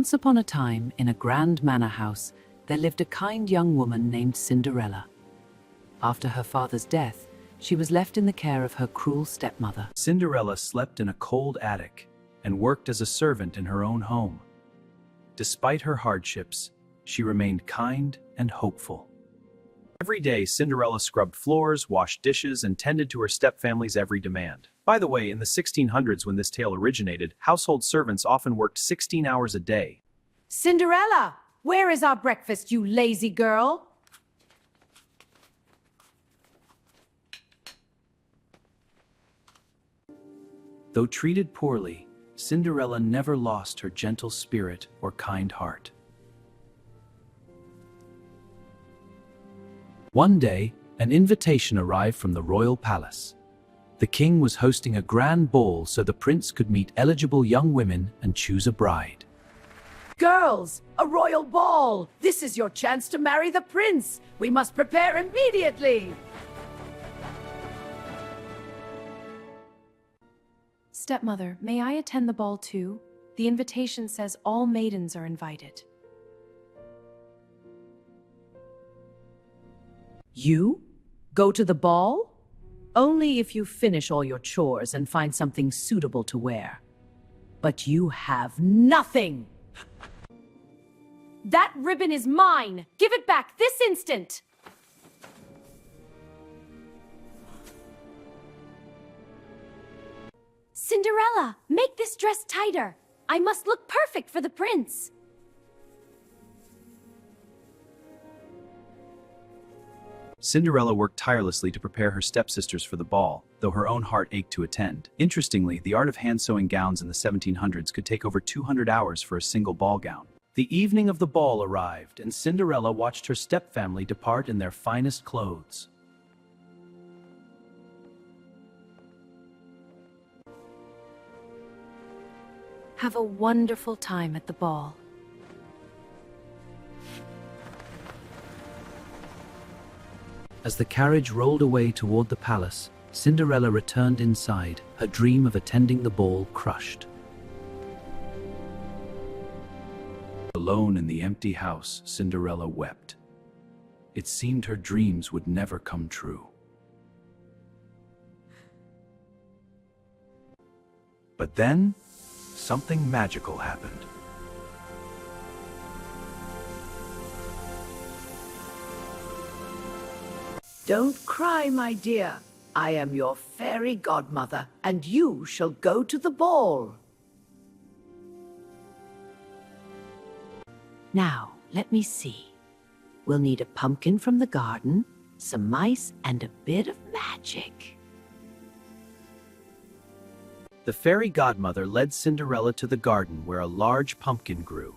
Once upon a time, in a grand manor house, there lived a kind young woman named Cinderella. After her father's death, she was left in the care of her cruel stepmother. Cinderella slept in a cold attic and worked as a servant in her own home. Despite her hardships, she remained kind and hopeful. Every day, Cinderella scrubbed floors, washed dishes, and tended to her stepfamily's every demand. By the way, in the 1600s when this tale originated, household servants often worked 16 hours a day. Cinderella, where is our breakfast, you lazy girl? Though treated poorly, Cinderella never lost her gentle spirit or kind heart. One day, an invitation arrived from the royal palace. The king was hosting a grand ball so the prince could meet eligible young women and choose a bride. Girls, a royal ball! This is your chance to marry the prince! We must prepare immediately! Stepmother, may I attend the ball too? The invitation says all maidens are invited. You? Go to the ball? Only if you finish all your chores and find something suitable to wear. But you have nothing! That ribbon is mine! Give it back this instant! Cinderella, make this dress tighter. I must look perfect for the prince. Cinderella worked tirelessly to prepare her stepsisters for the ball, though her own heart ached to attend. Interestingly, the art of hand-sewing gowns in the 1700s could take over 200 hours for a single ball gown. The evening of the ball arrived, and Cinderella watched her stepfamily depart in their finest clothes. Have a wonderful time at the ball. As the carriage rolled away toward the palace, Cinderella returned inside, her dream of attending the ball crushed. Alone in the empty house, Cinderella wept. It seemed her dreams would never come true. But then, something magical happened. Don't cry, my dear. I am your fairy godmother, and you shall go to the ball. Now, let me see. We'll need a pumpkin from the garden, some mice, and a bit of magic. The fairy godmother led Cinderella to the garden where a large pumpkin grew.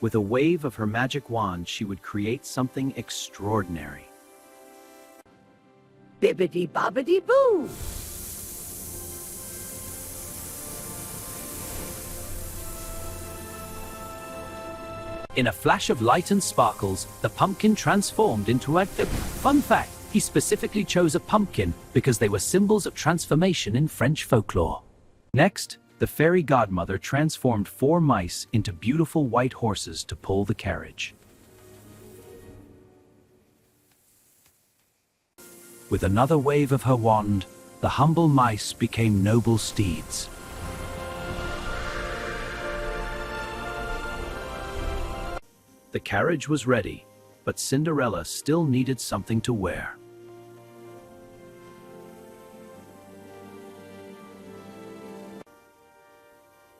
With a wave of her magic wand, she would create something extraordinary. Bibbidi-bobbidi-boo! In a flash of light and sparkles, the pumpkin transformed into a... Fun fact, he specifically chose a pumpkin because they were symbols of transformation in French folklore. Next, the fairy godmother transformed 4 mice into beautiful white horses to pull the carriage. With another wave of her wand, the humble mice became noble steeds. The carriage was ready, but Cinderella still needed something to wear.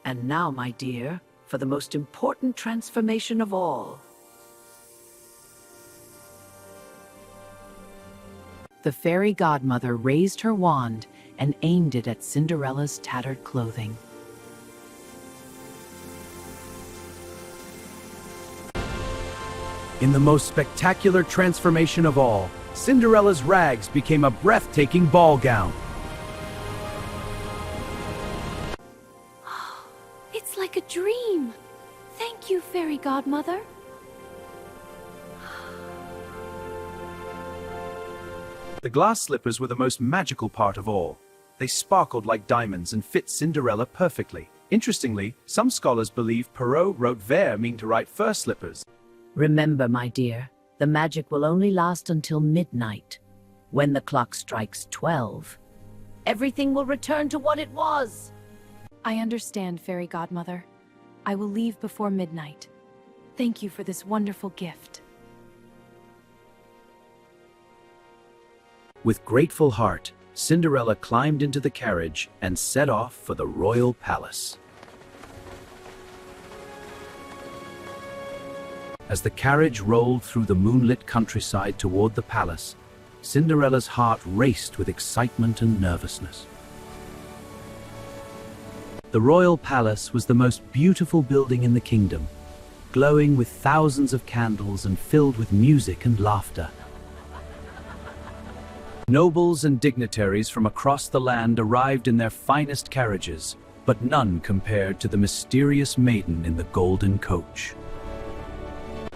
And now, my dear, for the most important transformation of all. The fairy godmother raised her wand and aimed it at Cinderella's tattered clothing. In the most spectacular transformation of all, Cinderella's rags became a breathtaking ball gown. It's like a dream. Thank you, fairy godmother. The glass slippers were the most magical part of all. They sparkled like diamonds and fit Cinderella perfectly. Interestingly, some scholars believe Perrault wrote ver mean to write fur slippers. Remember, my dear, the magic will only last until midnight. When the clock strikes 12, everything will return to what it was. I understand, Fairy Godmother. I will leave before midnight. Thank you for this wonderful gift. With grateful heart, Cinderella climbed into the carriage and set off for the royal palace. As the carriage rolled through the moonlit countryside toward the palace, Cinderella's heart raced with excitement and nervousness. The royal palace was the most beautiful building in the kingdom, glowing with thousands of candles and filled with music and laughter. Nobles and dignitaries from across the land arrived in their finest carriages, but none compared to the mysterious maiden in the golden coach.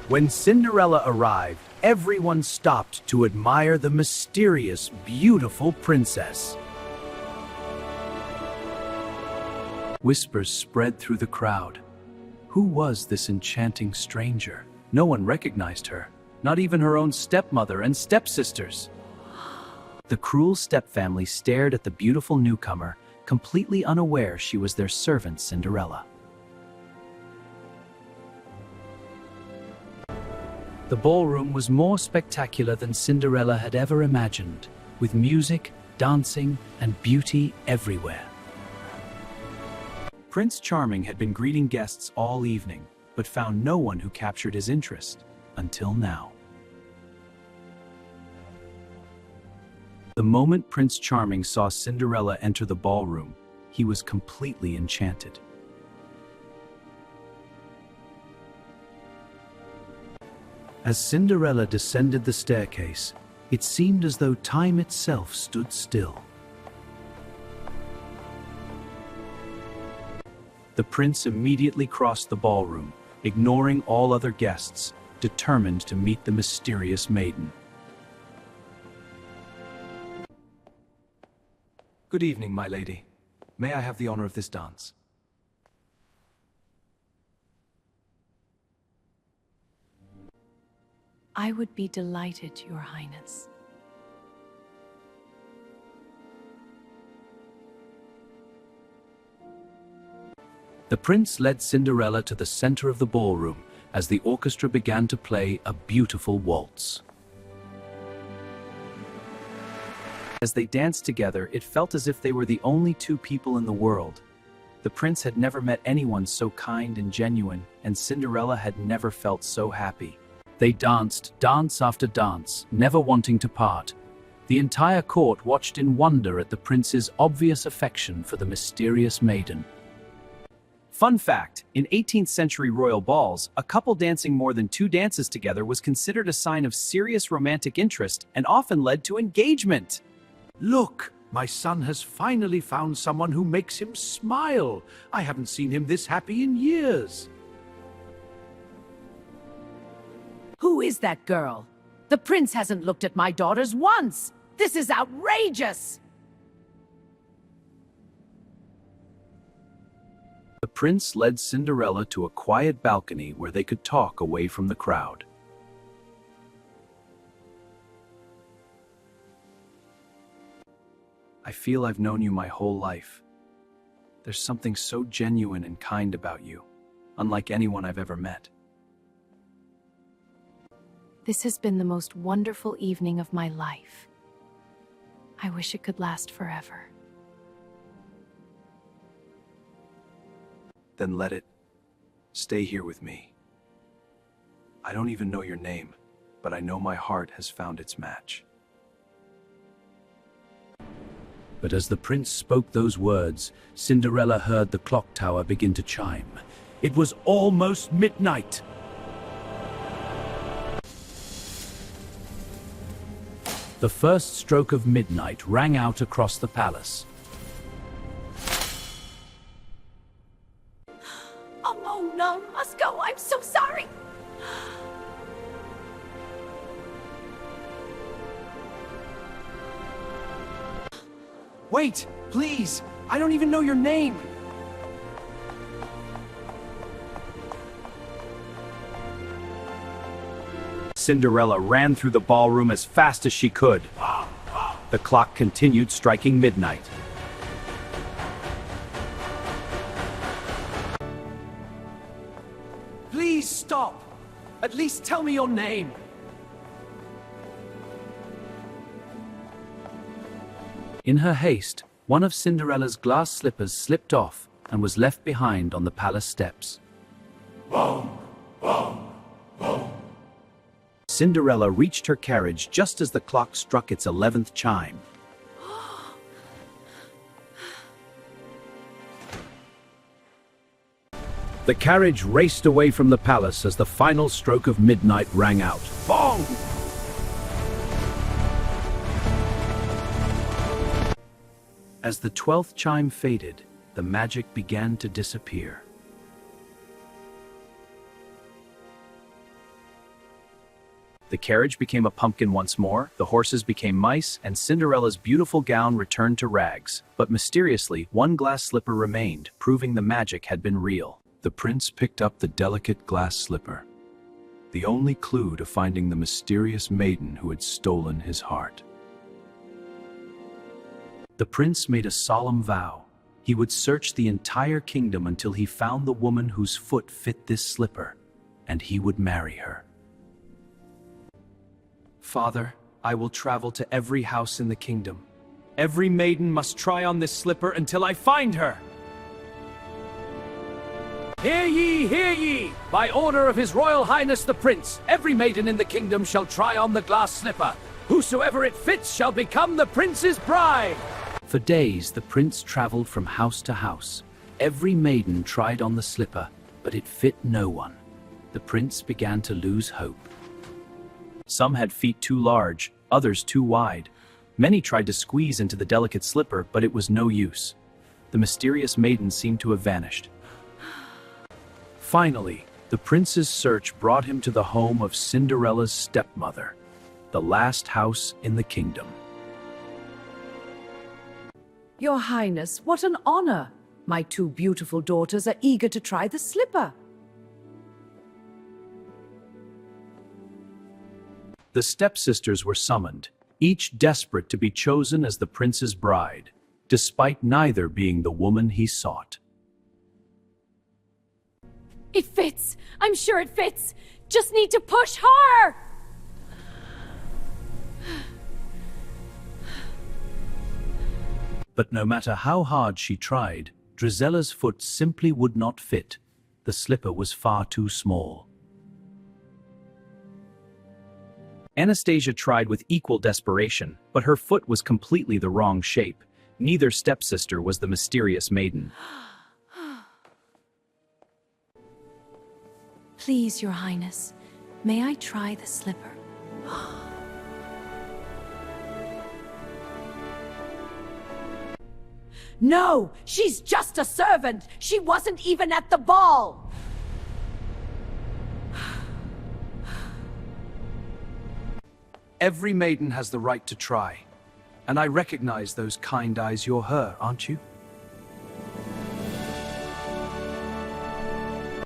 When Cinderella arrived, everyone stopped to admire the mysterious, beautiful princess. Whispers spread through the crowd. Who was this enchanting stranger? No one recognized her, not even her own stepmother and stepsisters. The cruel stepfamily stared at the beautiful newcomer, completely unaware she was their servant Cinderella. The ballroom was more spectacular than Cinderella had ever imagined, with music, dancing, and beauty everywhere. Prince Charming had been greeting guests all evening, but found no one who captured his interest, until now. The moment Prince Charming saw Cinderella enter the ballroom, he was completely enchanted. As Cinderella descended the staircase, it seemed as though time itself stood still. The prince immediately crossed the ballroom, ignoring all other guests, determined to meet the mysterious maiden. Good evening, my lady. May I have the honor of this dance? I would be delighted, Your Highness. The prince led Cinderella to the center of the ballroom as the orchestra began to play a beautiful waltz. As they danced together, it felt as if they were the only two people in the world. The prince had never met anyone so kind and genuine, and Cinderella had never felt so happy. They danced, dance after dance, never wanting to part. The entire court watched in wonder at the prince's obvious affection for the mysterious maiden. Fun fact, in 18th century royal balls, a couple dancing more than 2 dances together was considered a sign of serious romantic interest and often led to engagement. Look, my son has finally found someone who makes him smile. I haven't seen him this happy in years. Who is that girl? The prince hasn't looked at my daughters once. This is outrageous! The prince led Cinderella to a quiet balcony where they could talk away from the crowd. I feel I've known you my whole life. There's something so genuine and kind about you, unlike anyone I've ever met. This has been the most wonderful evening of my life. I wish it could last forever. Then let it stay here with me. I don't even know your name, but I know my heart has found its match. But as the prince spoke those words, Cinderella heard the clock tower begin to chime. It was almost midnight. The first stroke of midnight rang out across the palace. Oh no, must go. I'm so sorry. Wait, please! I don't even know your name! Cinderella ran through the ballroom as fast as she could. The clock continued striking midnight. Please stop. At least tell me your name. In her haste, one of Cinderella's glass slippers slipped off and was left behind on the palace steps. Cinderella reached her carriage just as the clock struck its 11th chime. The carriage raced away from the palace as the final stroke of midnight rang out. Bong! As the 12th chime faded, the magic began to disappear. The carriage became a pumpkin once more, the horses became mice, and Cinderella's beautiful gown returned to rags. But mysteriously, one glass slipper remained, proving the magic had been real. The prince picked up the delicate glass slipper, the only clue to finding the mysterious maiden who had stolen his heart. The prince made a solemn vow. He would search the entire kingdom until he found the woman whose foot fit this slipper, and he would marry her. Father, I will travel to every house in the kingdom. Every maiden must try on this slipper until I find her. Hear ye, hear ye! By order of His Royal Highness the Prince, every maiden in the kingdom shall try on the glass slipper. Whosoever it fits shall become the prince's bride. For days, the prince traveled from house to house. Every maiden tried on the slipper, but it fit no one. The prince began to lose hope. Some had feet too large, others too wide. Many tried to squeeze into the delicate slipper, but it was no use. The mysterious maiden seemed to have vanished. Finally, the prince's search brought him to the home of Cinderella's stepmother, the last house in the kingdom. Your Highness, what an honor! My two beautiful daughters are eager to try the slipper. The stepsisters were summoned, each desperate to be chosen as the prince's bride, despite neither being the woman he sought. It fits! I'm sure it fits! Just need to push harder! But no matter how hard she tried, Drizella's foot simply would not fit. The slipper was far too small. Anastasia tried with equal desperation, but her foot was completely the wrong shape. Neither stepsister was the mysterious maiden. Please, Your Highness, may I try the slipper? No, she's just a servant. She wasn't even at the ball. Every maiden has the right to try, and I recognize those kind eyes. You're her, aren't you?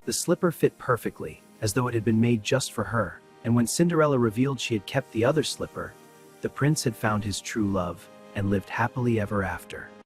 The slipper fit perfectly, as though it had been made just for her, and when Cinderella revealed she had kept the other slipper, the prince had found his true love and lived happily ever after.